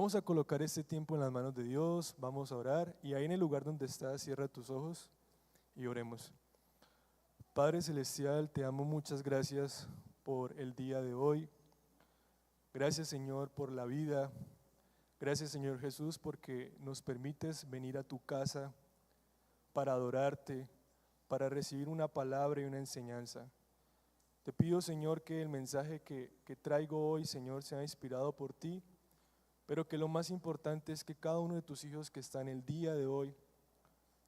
Vamos a colocar este tiempo en las manos de Dios, vamos a orar y ahí en el lugar donde estás, cierra tus ojos y oremos. Padre Celestial, te amo, muchas gracias por el día de hoy. Gracias, Señor, por la vida. Gracias, Señor Jesús, porque nos permites venir a tu casa para adorarte, para recibir una palabra y una enseñanza. Te pido, Señor, que el mensaje que traigo hoy, Señor, sea inspirado por ti, pero que lo más importante es que cada uno de tus hijos que están el día de hoy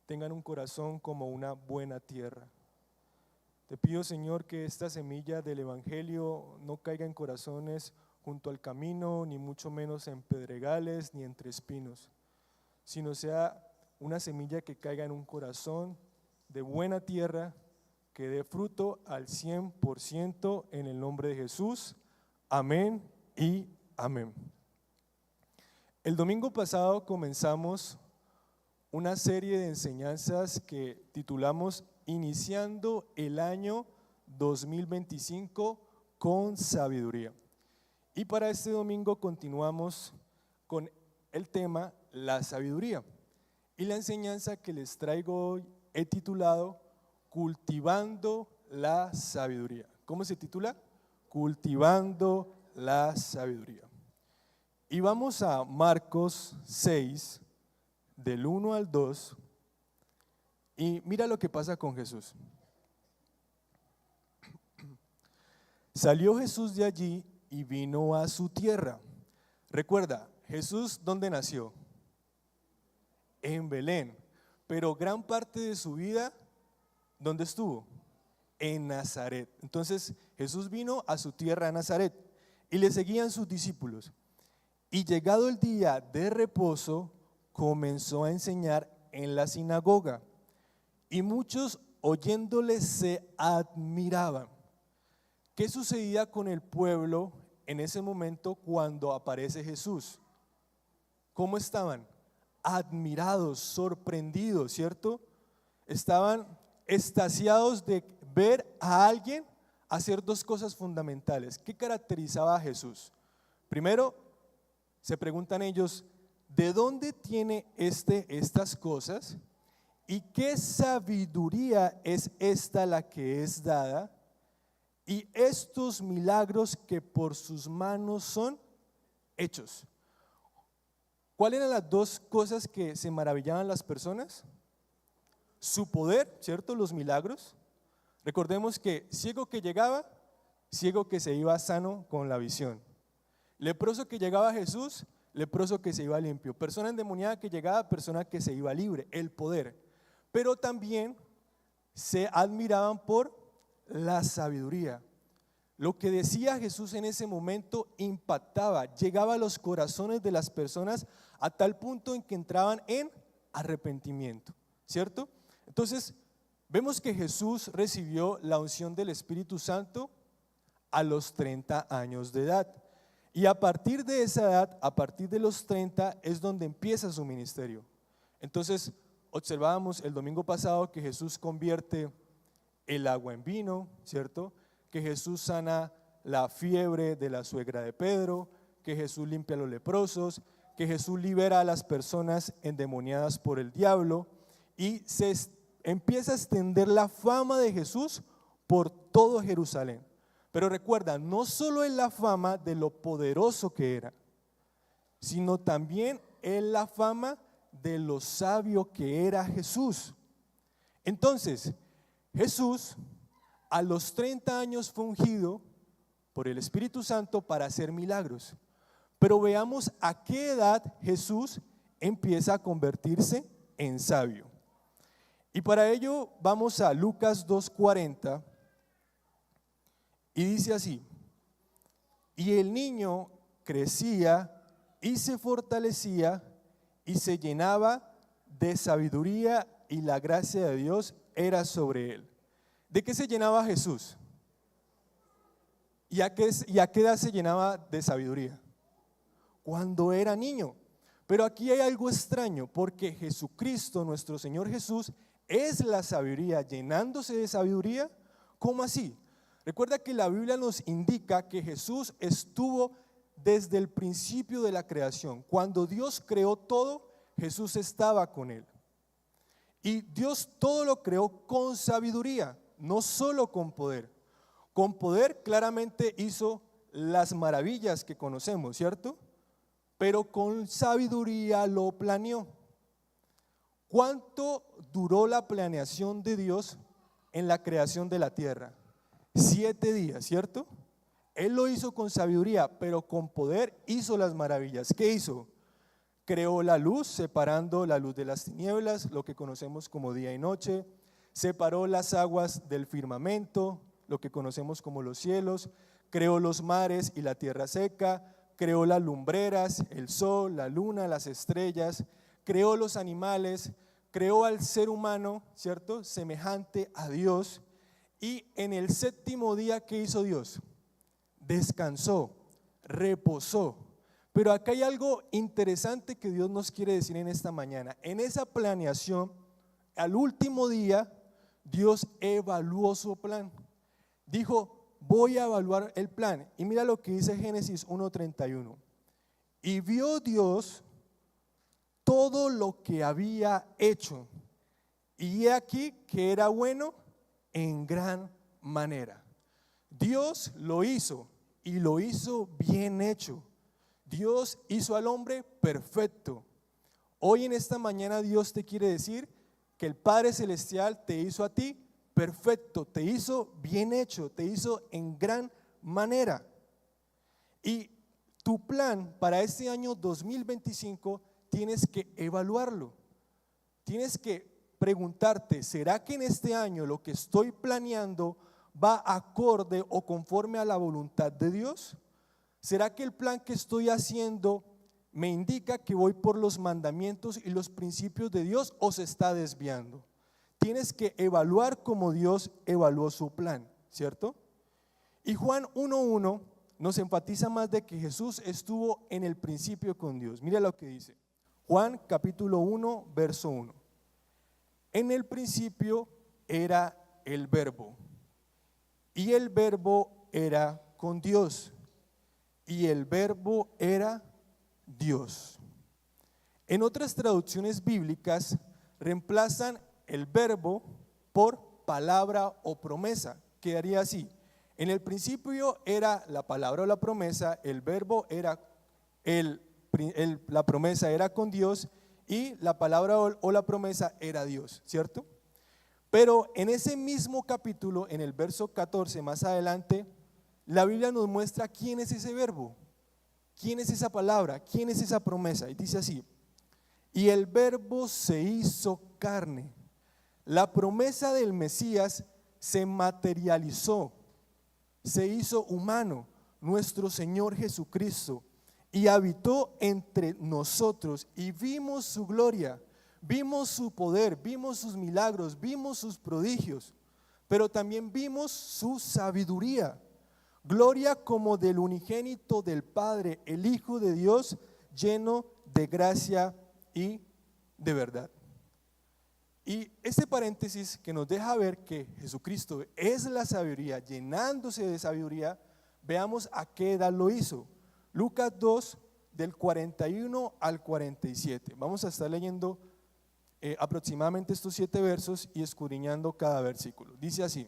tengan un corazón como una buena tierra. Te pido, Señor, que esta semilla del Evangelio no caiga en corazones junto al camino, ni mucho menos en pedregales, ni entre espinos, sino sea una semilla que caiga en un corazón de buena tierra, que dé fruto al 100% en el nombre de Jesús. Amén y amén. El domingo pasado comenzamos una serie de enseñanzas que titulamos Iniciando el año 2025 con sabiduría. Y para este domingo continuamos con el tema la sabiduría. Y la enseñanza que les traigo hoy he titulado Cultivando la sabiduría. ¿Cómo se titula? Cultivando la sabiduría. Y vamos a Marcos 6, del 1 al 2, y mira lo que pasa con Jesús. Salió Jesús de allí y vino a su tierra. Recuerda, Jesús, ¿dónde nació? En Belén, pero gran parte de su vida, ¿dónde estuvo? En Nazaret. Entonces Jesús vino a su tierra, Nazaret, y le seguían sus discípulos. Y llegado el día de reposo, comenzó a enseñar en la sinagoga, y muchos oyéndole se admiraban. ¿Qué sucedía con el pueblo en ese momento cuando aparece Jesús? ¿Cómo estaban? Admirados, sorprendidos, ¿cierto? Estaban extasiados de ver a alguien hacer dos cosas fundamentales. ¿Qué caracterizaba a Jesús? Primero, se preguntan ellos, ¿de dónde tiene estas cosas? ¿Y qué sabiduría es esta la que es dada? Y estos milagros que por sus manos son hechos. ¿Cuáles eran las dos cosas que se maravillaban las personas? Su poder, ¿cierto? Los milagros. Recordemos que ciego que llegaba, ciego que se iba sano con la visión. Leproso que llegaba a Jesús, leproso que se iba limpio. Persona endemoniada que llegaba, persona que se iba libre, el poder. Pero también se admiraban por la sabiduría. Lo que decía Jesús en ese momento impactaba, llegaba a los corazones de las personas a tal punto en que entraban en arrepentimiento, ¿cierto? Entonces, vemos que Jesús recibió la unción del Espíritu Santo a los 30 años de edad. Y a partir de esa edad, a partir de los 30, es donde empieza su ministerio. Entonces, observábamos el domingo pasado que Jesús convierte el agua en vino, ¿cierto? Que Jesús sana la fiebre de la suegra de Pedro, que Jesús limpia a los leprosos, que Jesús libera a las personas endemoniadas por el diablo, y se empieza a extender la fama de Jesús por todo Jerusalén. Pero recuerda, no solo es la fama de lo poderoso que era, sino también es la fama de lo sabio que era Jesús. Entonces, Jesús a los 30 años fue ungido por el Espíritu Santo para hacer milagros. Pero veamos a qué edad Jesús empieza a convertirse en sabio. Y para ello vamos a Lucas 2:40 y dice así: y el niño crecía y se fortalecía y se llenaba de sabiduría y la gracia de Dios era sobre él. ¿De qué se llenaba Jesús? ¿Y a qué edad se llenaba de sabiduría? Cuando era niño. Pero aquí hay algo extraño, porque Jesucristo, nuestro Señor Jesús, es la sabiduría, llenándose de sabiduría. ¿Cómo así? Recuerda que la Biblia nos indica que Jesús estuvo desde el principio de la creación. Cuando Dios creó todo, Jesús estaba con él. Y Dios todo lo creó con sabiduría, no solo con poder. Con poder claramente hizo las maravillas que conocemos, ¿cierto? Pero con sabiduría lo planeó. ¿Cuánto duró la planeación de Dios en la creación de la tierra? 7 días, ¿cierto? Él lo hizo con sabiduría, pero con poder hizo las maravillas. ¿Qué hizo? Creó la luz, separando la luz de las tinieblas, lo que conocemos como día y noche. Separó las aguas del firmamento, lo que conocemos como los cielos. Creó los mares y la tierra seca. Creó las lumbreras, el sol, la luna, las estrellas. Creó los animales. Creó al ser humano, ¿cierto? Semejante a Dios. Y en el 7º día, ¿qué hizo Dios? Descansó, reposó. Pero acá hay algo interesante que Dios nos quiere decir en esta mañana. En esa planeación, al último día, Dios evaluó su plan. Dijo, voy a evaluar el plan. Y mira lo que dice Génesis 1:31. Y vio Dios todo lo que había hecho, y he aquí que era bueno en gran manera. Dios lo hizo, y lo hizo bien hecho. Dios hizo al hombre perfecto. Hoy en esta mañana Dios te quiere decir que el Padre Celestial te hizo a ti perfecto, te hizo bien hecho, te hizo en gran manera. Y tu plan para este año 2025 tienes que evaluarlo. Tienes que preguntarte, ¿será que en este año lo que estoy planeando va acorde o conforme a la voluntad de Dios? ¿Será que el plan que estoy haciendo me indica que voy por los mandamientos y los principios de Dios o se está desviando? Tienes que evaluar como Dios evaluó su plan, ¿cierto? Y Juan 1:1 nos enfatiza más de que Jesús estuvo en el principio con Dios. Mira lo que dice. Juan capítulo 1, verso 1. En el principio era el Verbo, y el Verbo era con Dios, y el Verbo era Dios. En otras traducciones bíblicas reemplazan el verbo por palabra o promesa. Quedaría así: en el principio era la palabra o la promesa, el verbo era la promesa era con Dios, y la palabra o la promesa era Dios, ¿cierto? Pero en ese mismo capítulo, en el verso 14 más adelante, la Biblia nos muestra quién es ese verbo, quién es esa palabra, quién es esa promesa. Y dice así: y el verbo se hizo carne. La promesa del Mesías se materializó, se hizo humano, nuestro Señor Jesucristo, y habitó entre nosotros, y vimos su gloria, vimos su poder, vimos sus milagros, vimos sus prodigios, pero también vimos su sabiduría, gloria como del unigénito del Padre, el Hijo de Dios, lleno de gracia y de verdad. Y este paréntesis que nos deja ver que Jesucristo es la sabiduría, llenándose de sabiduría, veamos a qué edad lo hizo. Lucas 2, del 41 al 47. Vamos a estar leyendo aproximadamente estos 7 versos y escudriñando cada versículo. Dice así,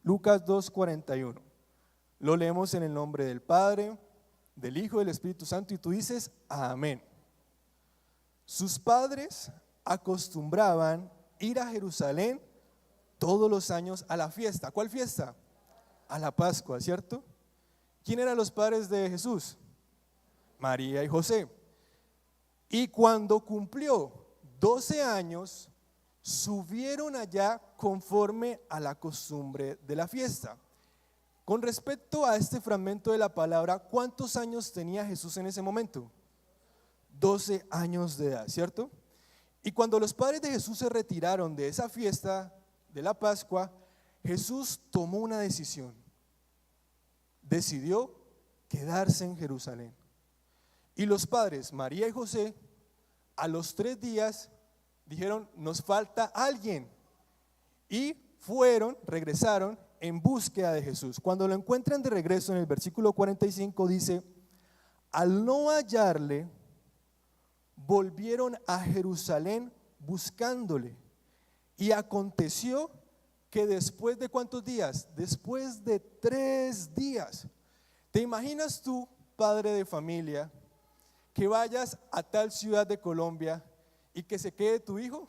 Lucas 2, 41. Lo leemos en el nombre del Padre, del Hijo y del Espíritu Santo, y tú dices amén. Sus padres acostumbraban ir a Jerusalén todos los años a la fiesta. ¿Cuál fiesta? A la Pascua, ¿cierto? ¿Quién eran los padres de Jesús? María y José. Y cuando cumplió 12 años, subieron allá conforme a la costumbre de la fiesta. Con respecto a este fragmento de la palabra, ¿cuántos años tenía Jesús en ese momento? 12 años de edad, ¿cierto? Y cuando los padres de Jesús se retiraron de esa fiesta de la Pascua, Jesús tomó una decisión. Decidió quedarse en Jerusalén. Y los padres, María y José, a los 3 días dijeron, nos falta alguien. Y regresaron en búsqueda de Jesús. Cuando lo encuentran de regreso en el versículo 45 dice, al no hallarle, volvieron a Jerusalén buscándole. Y aconteció que después de ¿cuántos días? Después de 3 días. ¿Te imaginas tú, padre de familia, que vayas a tal ciudad de Colombia y que se quede tu hijo?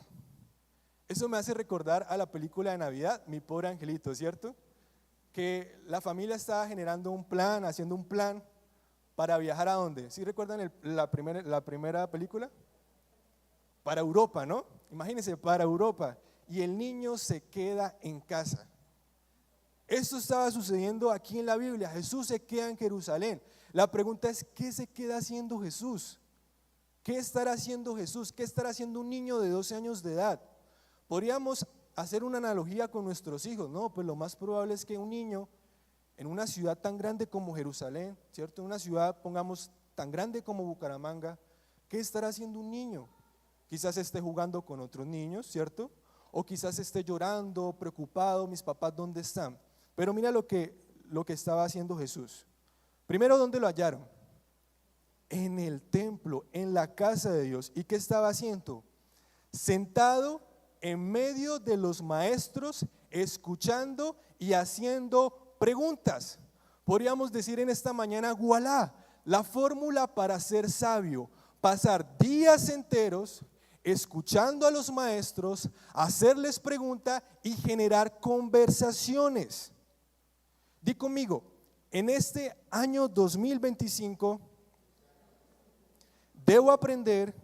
Eso me hace recordar a la película de Navidad, Mi Pobre Angelito, ¿cierto? Que la familia estaba generando un plan, haciendo un plan para viajar ¿a dónde? ¿Sí recuerdan la primera película? Para Europa, ¿no? Imagínense, para Europa. Y el niño se queda en casa. Esto estaba sucediendo aquí en la Biblia. Jesús se queda en Jerusalén. La pregunta es, ¿qué se queda haciendo Jesús? ¿Qué estará haciendo Jesús? ¿Qué estará haciendo un niño de 12 años de edad? Podríamos hacer una analogía con nuestros hijos, ¿no? Pues lo más probable es que un niño en una ciudad tan grande como Jerusalén, ¿cierto? Una ciudad, pongamos, tan grande como Bucaramanga, ¿qué estará haciendo un niño? Quizás esté jugando con otros niños, ¿cierto? O quizás esté llorando, preocupado, mis papás, ¿dónde están? Pero mira lo que estaba haciendo Jesús. Primero, ¿dónde lo hallaron? En el templo, en la casa de Dios. ¿Y qué estaba haciendo? Sentado en medio de los maestros, escuchando y haciendo preguntas. Podríamos decir en esta mañana, voilà, la fórmula para ser sabio: pasar días enteros escuchando a los maestros, hacerles preguntas y generar conversaciones. Di conmigo, en este año 2025 debo aprender,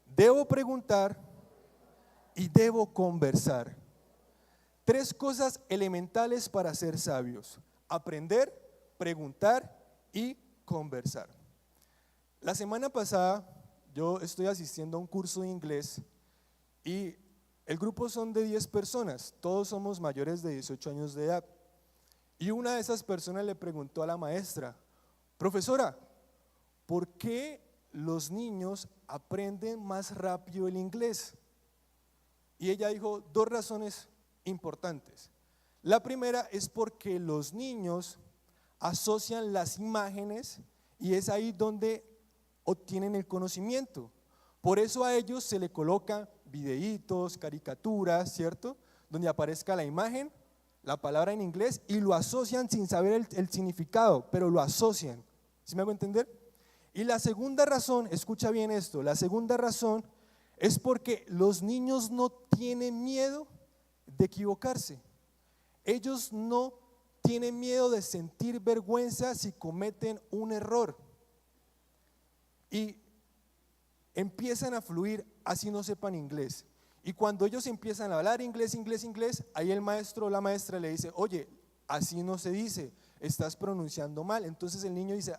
debo preguntar y debo conversar. 3 cosas elementales para ser sabios: aprender, preguntar y conversar. La semana pasada yo estoy asistiendo a un curso de inglés y el grupo son de 10 personas, todos somos mayores de 18 años de edad. Y una de esas personas le preguntó a la maestra: profesora, ¿por qué los niños aprenden más rápido el inglés? Y ella dijo 2 razones importantes. La primera es porque los niños asocian las imágenes y es ahí donde obtienen el conocimiento. Por eso a ellos se le colocan videitos, caricaturas, ¿cierto? Donde aparezca la imagen, la palabra en inglés, y lo asocian sin saber el significado, pero lo asocian. ¿Sí me hago entender? Y la segunda razón, escucha bien esto, la segunda razón es porque los niños no tienen miedo de equivocarse. Ellos no tienen miedo de sentir vergüenza si cometen un error. Y empiezan a fluir así no sepan inglés. Y cuando ellos empiezan a hablar inglés, ahí el maestro o la maestra le dice: oye, así no se dice, estás pronunciando mal. Entonces el niño dice: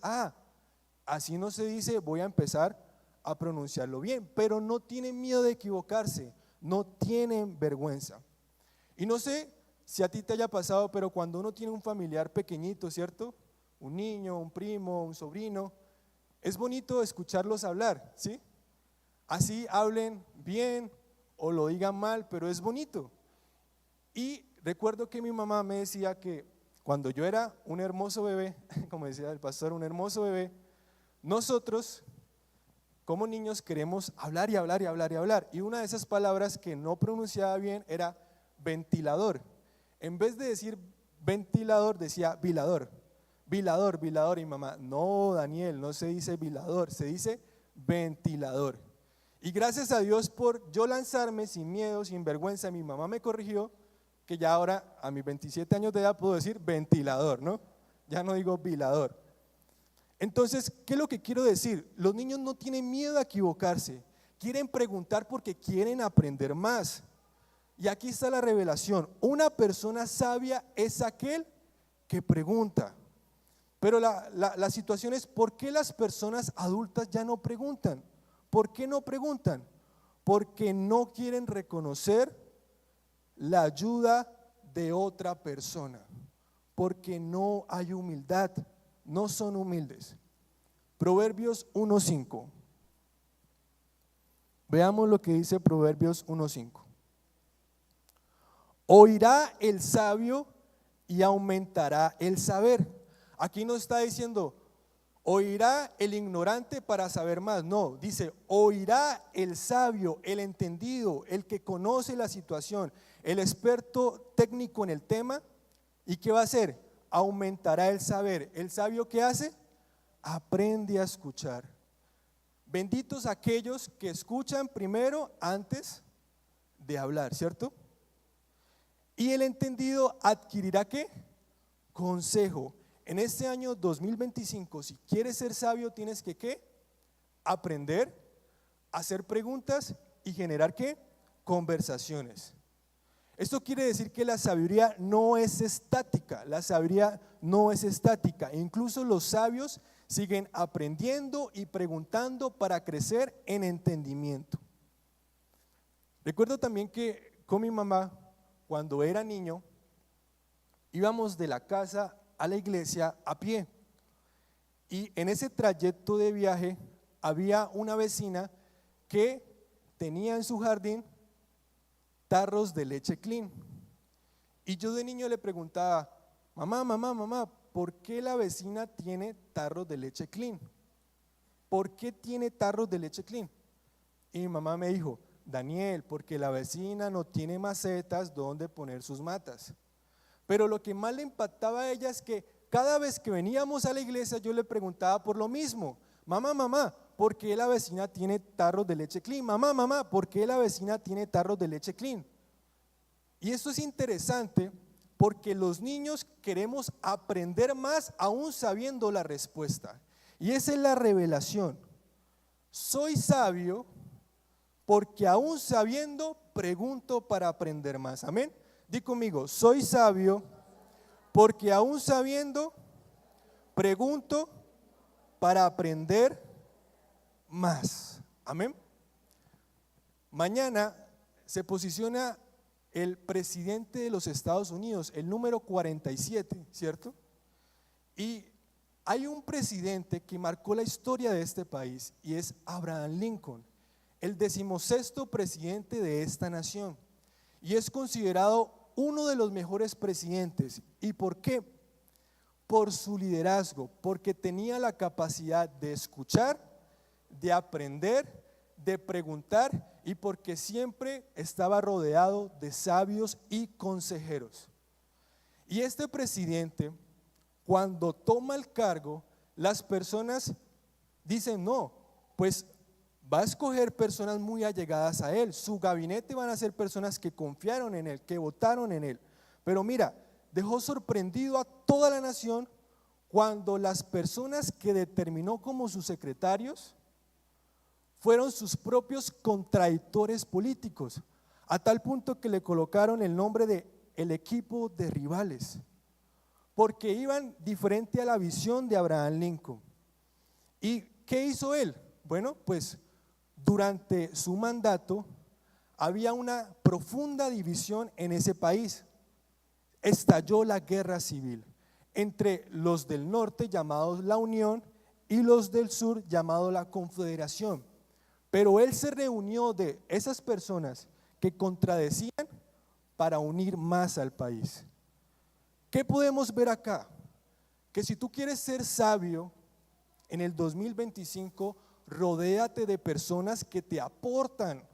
así no se dice, voy a empezar a pronunciarlo bien. Pero no tienen miedo de equivocarse, no tienen vergüenza. Y no sé si a ti te haya pasado, pero cuando uno tiene un familiar pequeñito, ¿cierto? Un niño, un primo, un sobrino, es bonito escucharlos hablar, ¿sí? Así hablen bien o lo digan mal, pero es bonito. Y recuerdo que mi mamá me decía que cuando yo era un hermoso bebé, como decía el pastor, un hermoso bebé, nosotros como niños queremos hablar y hablar y hablar y hablar. Y una de esas palabras que no pronunciaba bien era ventilador. En vez de decir ventilador, decía vilador. Vilador, vilador. Y mamá: no, Daniel, no se dice vilador, se dice ventilador. Y gracias a Dios por yo lanzarme sin miedo, sin vergüenza, mi mamá me corrigió, que ya ahora a mis 27 años de edad puedo decir ventilador, ¿no? Ya no digo vilador. Entonces, ¿qué es lo que quiero decir? Los niños no tienen miedo a equivocarse, quieren preguntar porque quieren aprender más. Y aquí está la revelación: una persona sabia es aquel que pregunta. Pero la situación es, ¿por qué las personas adultas ya no preguntan? ¿Por qué no preguntan? Porque no quieren reconocer la ayuda de otra persona, porque no hay humildad, no son humildes. Proverbios 1:5. Veamos lo que dice Proverbios 1:5. Oirá el sabio y aumentará el saber. Aquí no está diciendo, oirá el ignorante para saber más. No, dice, oirá el sabio, el entendido, el que conoce la situación, el experto técnico en el tema. ¿Y qué va a hacer? Aumentará el saber. ¿El sabio qué hace? Aprende a escuchar. Benditos aquellos que escuchan primero antes de hablar, ¿cierto? Y el entendido adquirirá ¿qué? Consejo. En este año 2025, si quieres ser sabio, tienes que ¿qué? Aprender, hacer preguntas y generar ¿qué? Conversaciones. Esto quiere decir que la sabiduría no es estática, la sabiduría no es estática. Incluso los sabios siguen aprendiendo y preguntando para crecer en entendimiento. Recuerdo también que con mi mamá, cuando era niño, íbamos de la casa a la iglesia a pie. Y en ese trayecto de viaje había una vecina que tenía en su jardín tarros de leche clean. Y yo de niño le preguntaba, mamá, ¿por qué la vecina tiene tarros de leche clean? ¿Por qué tiene tarros de leche clean? Y mi mamá me dijo, Daniel, porque la vecina no tiene macetas donde poner sus matas. Pero lo que más le impactaba a ella es que cada vez que veníamos a la iglesia yo le preguntaba por lo mismo. Mamá, ¿por qué la vecina tiene tarros de leche clean? Mamá, ¿por qué la vecina tiene tarros de leche clean? Y esto es interesante porque los niños queremos aprender más aún sabiendo la respuesta. Y esa es la revelación. Soy sabio porque aún sabiendo pregunto para aprender más. Amén. Di conmigo, soy sabio porque aún sabiendo pregunto para aprender más. Amén. Mañana se posiciona el presidente de los Estados Unidos, el número 47, ¿cierto? Y hay un presidente que marcó la historia de este país y es Abraham Lincoln, el 16º presidente de esta nación. Y es considerado uno de los mejores presidentes. ¿Y por qué? Por su liderazgo, porque tenía la capacidad de escuchar, de aprender, de preguntar y porque siempre estaba rodeado de sabios y consejeros. Y este presidente, cuando toma el cargo, las personas dicen, no, pues va a escoger personas muy allegadas a él, su gabinete van a ser personas que confiaron en él, que votaron en él. Pero mira, dejó sorprendido a toda la nación cuando las personas que determinó como sus secretarios fueron sus propios contradictores políticos, a tal punto que le colocaron el nombre de el equipo de rivales, porque iban diferente a la visión de Abraham Lincoln. ¿Y qué hizo él? Bueno, pues durante su mandato había una profunda división en ese país. Estalló la guerra civil entre los del norte llamados la Unión y los del sur llamados la Confederación. Pero él se reunió de esas personas que contradecían para unir más al país. ¿Qué podemos ver acá? Que si tú quieres ser sabio en el 2025, rodéate de personas que te aportan.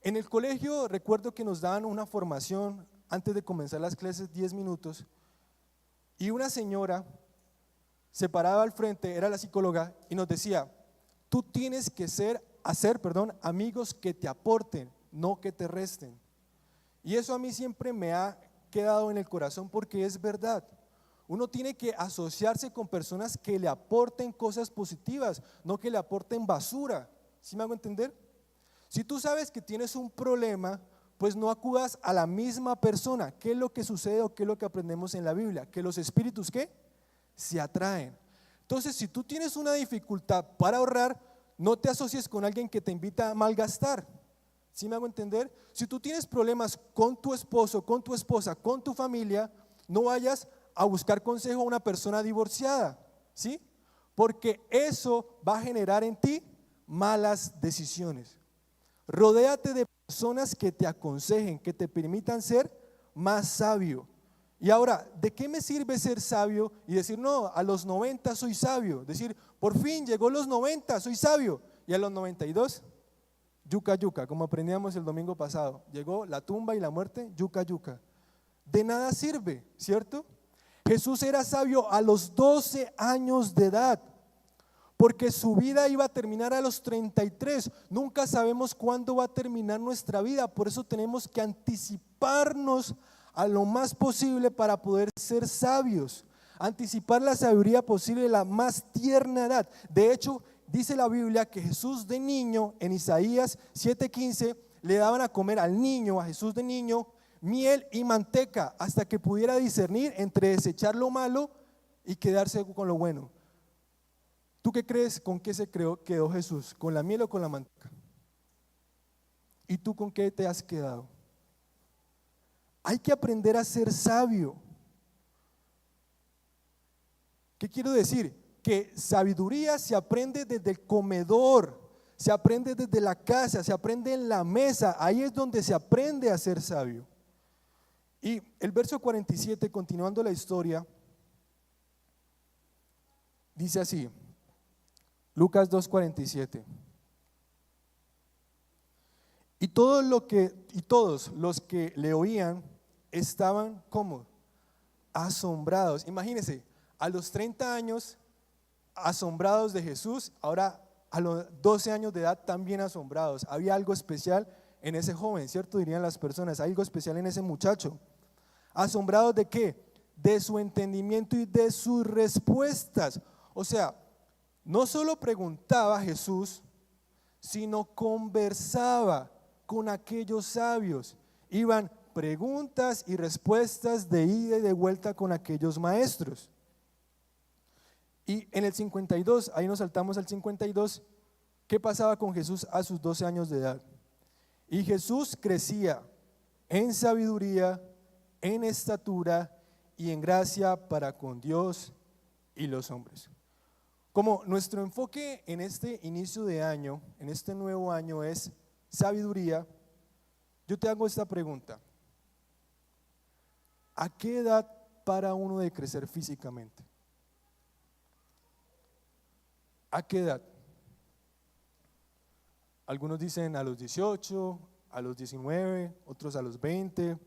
En el colegio recuerdo que nos daban una formación antes de comenzar las clases, 10 minutos, y una señora se paraba al frente, era la psicóloga, y nos decía, tú tienes que hacer amigos que te aporten, no que te resten. Y eso a mí siempre me ha quedado en el corazón porque es verdad. Uno tiene que asociarse con personas que le aporten cosas positivas, no que le aporten basura. ¿Sí me hago entender? Si tú sabes que tienes un problema, pues no acudas a la misma persona. ¿Qué es lo que sucede o qué es lo que aprendemos en la Biblia? Que los espíritus ¿qué? Se atraen. Entonces, si tú tienes una dificultad para ahorrar, no te asocies con alguien que te invita a malgastar. ¿Sí me hago entender? Si tú tienes problemas con tu esposo, con tu esposa, con tu familia, no vayas a buscar consejo a una persona divorciada, ¿sí? Porque eso va a generar en ti malas decisiones. Rodéate de personas que te aconsejen, que te permitan ser más sabio. Y ahora, ¿de qué me sirve ser sabio y decir, no, a los 90 soy sabio? Decir, por fin llegó los 90, soy sabio. Y a los 92, yuca, yuca, como aprendíamos el domingo pasado. Llegó la tumba y la muerte, yuca, yuca. De nada sirve, ¿cierto? Jesús era sabio a los 12 años de edad, porque su vida iba a terminar a los 33. Nunca sabemos cuándo va a terminar nuestra vida, por eso tenemos que anticiparnos a lo más posible para poder ser sabios, anticipar la sabiduría posible de la más tierna edad. De hecho, dice la Biblia que Jesús de niño, en Isaías 7:15, le daban a comer al niño, a Jesús de niño, miel y manteca, hasta que pudiera discernir entre desechar lo malo y quedarse con lo bueno. ¿Tú qué crees? ¿Con qué quedó Jesús? ¿Con la miel o con la manteca? ¿Y tú con qué te has quedado? Hay que aprender a ser sabio. ¿Qué quiero decir? Que sabiduría se aprende desde el comedor, se aprende desde la casa, se aprende en la mesa. Ahí es donde se aprende a ser sabio. Y el verso 47, continuando la historia, dice así, Lucas 2:47. Y todos los que le oían estaban como asombrados. Imagínense, a los 30 años asombrados de Jesús, ahora a los 12 años de edad también asombrados. Había algo especial en ese joven, ¿cierto? Dirían las personas, algo especial en ese muchacho. ¿Asombrados de qué? De su entendimiento y de sus respuestas. O sea, no solo preguntaba a Jesús, sino conversaba con aquellos sabios. Iban preguntas y respuestas de ida y de vuelta con aquellos maestros. Y en el 52, ahí nos saltamos al 52, ¿qué pasaba con Jesús a sus 12 años de edad? Y Jesús crecía en sabiduría, en estatura y en gracia para con Dios y los hombres. Como nuestro enfoque en este inicio de año, en este nuevo año es sabiduría, yo te hago esta pregunta. ¿A qué edad para uno de crecer físicamente? ¿A qué edad? Algunos dicen a los 18, a los 19, otros a los 20,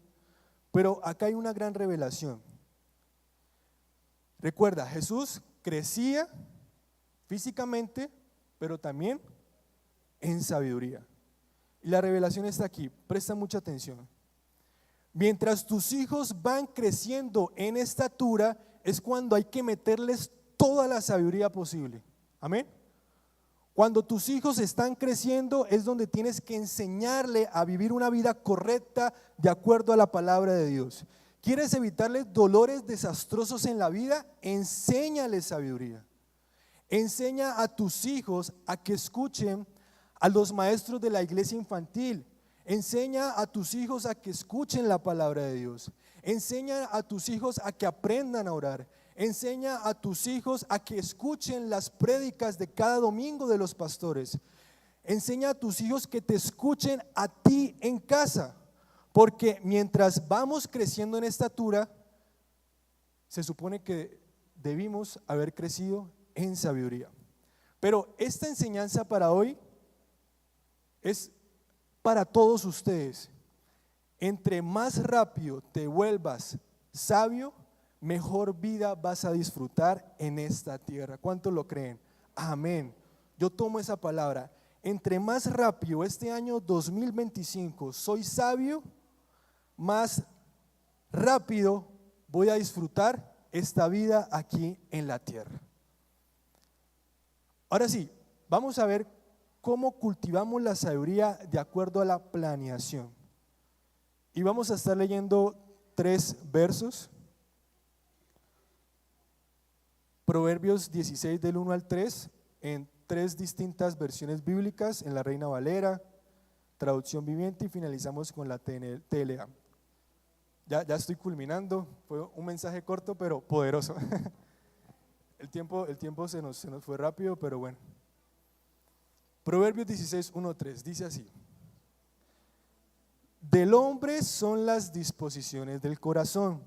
pero acá hay una gran revelación. Recuerda, Jesús crecía físicamente, pero también en sabiduría. Y la revelación está aquí, presta mucha atención. Mientras tus hijos van creciendo en estatura, es cuando hay que meterles toda la sabiduría posible. Amén. Cuando tus hijos están creciendo es donde tienes que enseñarle a vivir una vida correcta de acuerdo a la palabra de Dios. ¿Quieres evitarles dolores desastrosos en la vida? Enséñales sabiduría. Enseña a tus hijos a que escuchen a los maestros de la iglesia infantil. Enseña a tus hijos a que escuchen la palabra de Dios. Enseña a tus hijos a que aprendan a orar. Enseña a tus hijos a que escuchen las prédicas de cada domingo de los pastores. Enseña a tus hijos que te escuchen a ti en casa. Porque mientras vamos creciendo en estatura, se supone que debimos haber crecido en sabiduría. Pero esta enseñanza para hoy es para todos ustedes. Entre más rápido te vuelvas sabio, mejor vida vas a disfrutar en esta tierra. ¿Cuántos lo creen? Amén. Yo tomo esa palabra. Entre más rápido este año 2025 soy sabio, más rápido voy a disfrutar esta vida aquí en la tierra. Ahora sí, vamos a ver cómo cultivamos la sabiduría de acuerdo a la planeación. Y vamos a estar leyendo 3 versos. Proverbios 16 del 1 al 3 en 3 distintas versiones bíblicas, en la Reina Valera, Traducción Viviente, y finalizamos con la TLA. Ya estoy culminando, fue un mensaje corto pero poderoso. El tiempo se nos fue rápido, pero bueno. Proverbios 16, 1, 3 dice así: del hombre son las disposiciones del corazón,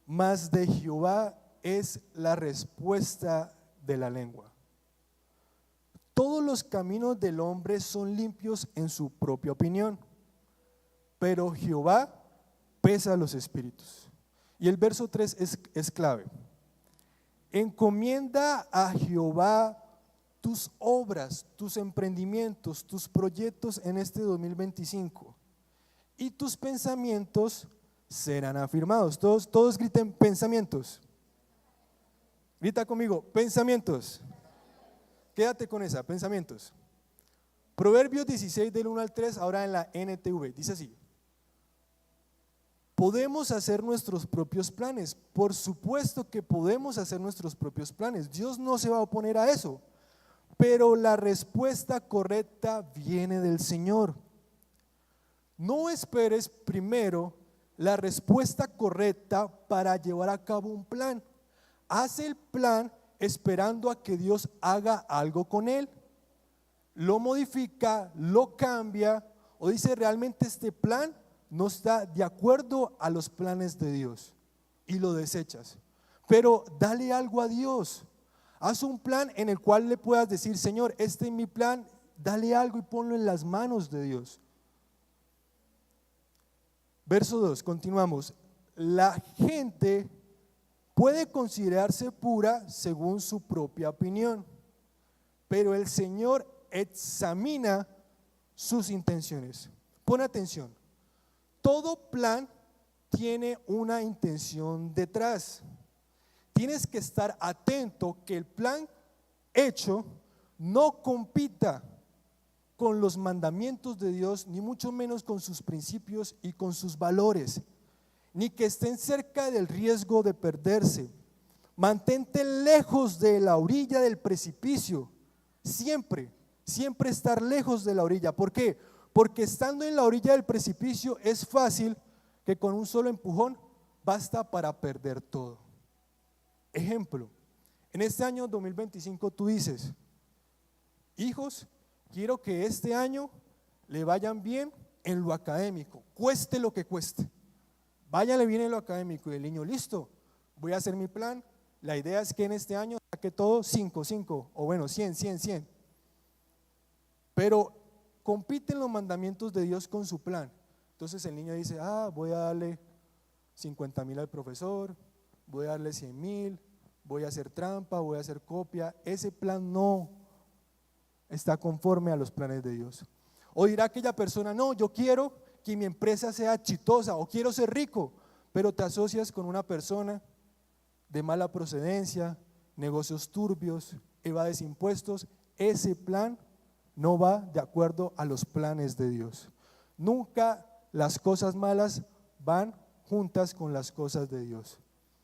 mas de Jehová es la respuesta de la lengua. Todos los caminos del hombre son limpios en su propia opinión, pero Jehová pesa los espíritus. Y el verso 3 es clave. Encomienda a Jehová tus obras, tus emprendimientos, tus proyectos en este 2025 y tus pensamientos serán afirmados. Todos griten pensamientos. Grita conmigo, pensamientos. Quédate con esa, pensamientos. Proverbios 16 del 1 al 3, ahora en la NTV, dice así: podemos hacer nuestros propios planes. Por supuesto que podemos hacer nuestros propios planes. Dios no se va a oponer a eso. Pero la respuesta correcta viene del Señor. No esperes primero la respuesta correcta para llevar a cabo un plan. Haz el plan esperando a que Dios haga algo con él. Lo modifica, lo cambia o dice realmente este plan no está de acuerdo a los planes de Dios y lo desechas. Pero dale algo a Dios. Haz un plan en el cual le puedas decir: Señor, este es mi plan, dale algo y ponlo en las manos de Dios. Verso 2, continuamos. La gente puede considerarse pura según su propia opinión, pero el Señor examina sus intenciones. Pon atención. Todo plan tiene una intención detrás. Tienes que estar atento que el plan hecho no compita con los mandamientos de Dios, ni mucho menos con sus principios y con sus valores, ni que estén cerca del riesgo de perderse. Mantente lejos de la orilla del precipicio, siempre estar lejos de la orilla. ¿Por qué? Porque estando en la orilla del precipicio es fácil que con un solo empujón basta para perder todo. Ejemplo, en este año 2025 tú dices: hijos, quiero que este año le vayan bien en lo académico, cueste lo que cueste. Váyale bien en lo académico. Y el niño: listo, voy a hacer mi plan. La idea es que en este año saque todo 5, o bueno, 100. Pero compiten los mandamientos de Dios con su plan. Entonces el niño dice: voy a darle 50,000 al profesor, voy a darle 100,000, voy a hacer trampa, voy a hacer copia. Ese plan no está conforme a los planes de Dios. O dirá aquella persona: no, yo quiero que mi empresa sea exitosa o quiero ser rico, pero te asocias con una persona de mala procedencia, negocios turbios, evades impuestos. Ese plan no va de acuerdo a los planes de Dios. Nunca las cosas malas van juntas con las cosas de Dios.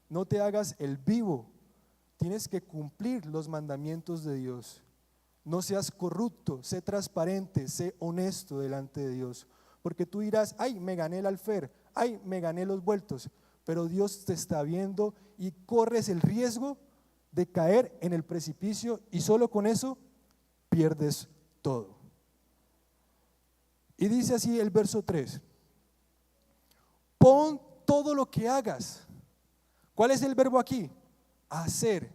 No te hagas el vivo, tienes que cumplir los mandamientos de Dios. No seas corrupto, sé transparente, sé honesto delante de Dios. Porque tú dirás: ay, me gané el alfer, ay, me gané los vueltos. Pero Dios te está viendo y corres el riesgo de caer en el precipicio y solo con eso pierdes todo. Y dice así el verso 3: pon todo lo que hagas. ¿Cuál es el verbo aquí? Hacer.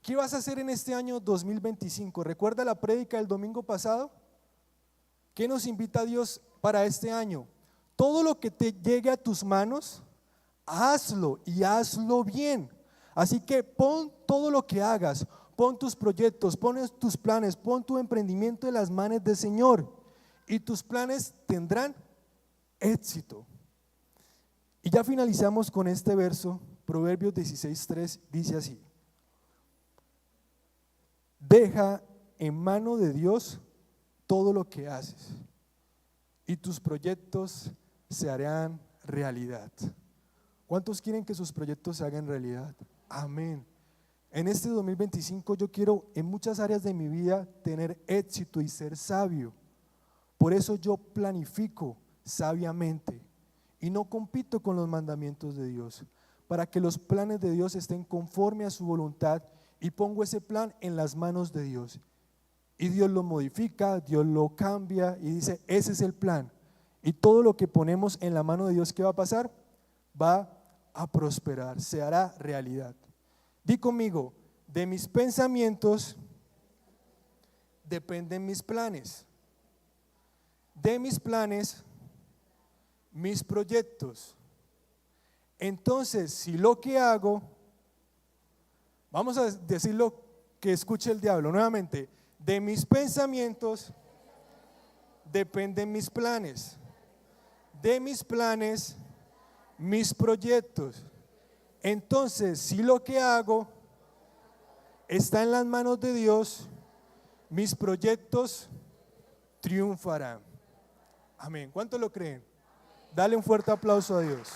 ¿Qué vas a hacer en este año 2025? ¿Recuerda la prédica del domingo pasado? ¿Qué nos invita Dios para este año? Todo lo que te llegue a tus manos, hazlo y hazlo bien. Así que pon todo lo que hagas, pon tus proyectos, pon tus planes, pon tu emprendimiento en las manos del Señor y tus planes tendrán éxito. Y ya finalizamos con este verso. Proverbios 16:3 dice así: deja en mano de Dios todo lo que haces y tus proyectos se harán realidad. ¿Cuántos quieren que sus proyectos se hagan realidad? Amén. En este 2025 yo quiero en muchas áreas de mi vida tener éxito y ser sabio. Por eso yo planifico sabiamente y no compito con los mandamientos de Dios, para que los planes de Dios estén conforme a su voluntad, y pongo ese plan en las manos de Dios. Y Dios lo modifica, Dios lo cambia y dice: ese es el plan. Y todo lo que ponemos en la mano de Dios, ¿qué va a pasar? Va a prosperar, se hará realidad. Di conmigo, de mis pensamientos dependen mis planes. De mis planes, mis proyectos. Entonces, si lo que hago, vamos a decirlo que escuche el diablo nuevamente, de mis pensamientos dependen mis planes. De mis planes, mis proyectos. Entonces, si lo que hago está en las manos de Dios, mis proyectos triunfarán. Amén. ¿Cuántos lo creen? Dale un fuerte aplauso a Dios.